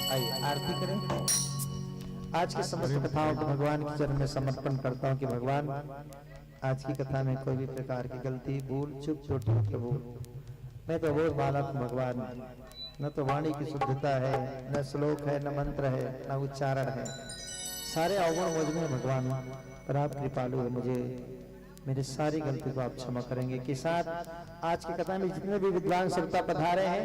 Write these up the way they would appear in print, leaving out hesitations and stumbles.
आइए आरती करें। आज की समस्त कथाओं को भगवान के चरण में समर्पण करता हूँ कि भगवान आज की कथा में कोई भी प्रकार की गलती भूल चूक त्रुटि प्रभु मैं तो बोल बालक भगवान, न तो वाणी की शुद्धता है, न श्लोक है, न मंत्र है, न उच्चारण है, सारे अवगुण मुझ में भगवान, पर आप कृपालु है, मुझे मेरी सारी गलती को आप क्षमा करेंगे। के साथ आज की कथा में जितने भी विद्वान श्रोता पधारे हैं,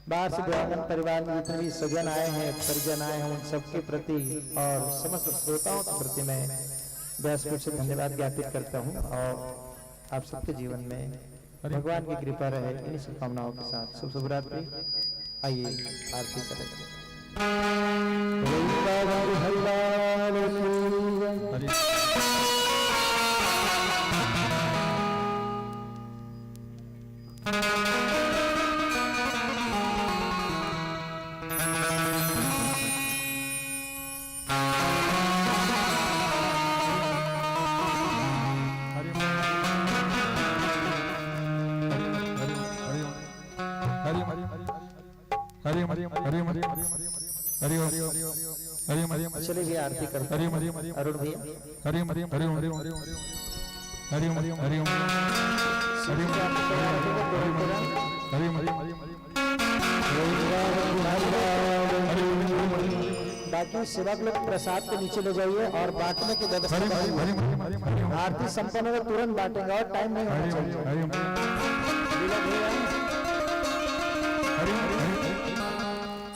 बाहर से देवांगन परिवार में जितने भी सज्जन आए हैं, परिजन आए हैं, उन सबके प्रति और समस्त श्रोताओं के प्रति मैं व्यासपीठ से धन्यवाद ज्ञापित करता हूँ और आप सबके जीवन में भगवान की कृपा रहे इन शुभकामनाओं के साथ। शुभ शुभरात्रि। आइए आरती करें। चलिए भी आरती करते हैं। अरुण भैया हरिओम हरिओम हरिओम हरिओम हरिओम हरिओम हरिओम बाकी सेवक लोग प्रसाद के नीचे ले जाइए और बांटने की व्यवस्था करेंगे। आरती संपन्न हो तुरंत बांटेंगे और टाइम नहीं होना चाहिए।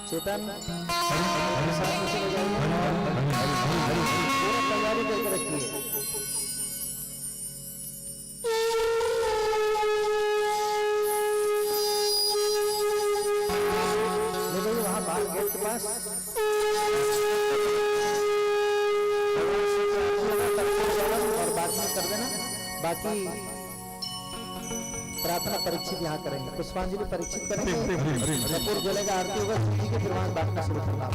चेतन प्रसाद नीचे ले जाइए, पूरा तैयारी करके रखिए। वहां बाहर गेट के पास और बात में कर देना। बाकी प्रार्थना परीक्षित यहाँ करेंगे, पुष्पांजलि परीक्षित करेंगे, कपूर जलेगा, आरती होगा, जी के फिर बांटना शुरू करना।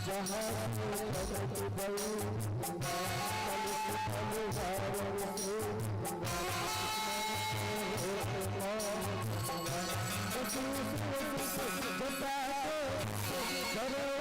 जहाँ Jai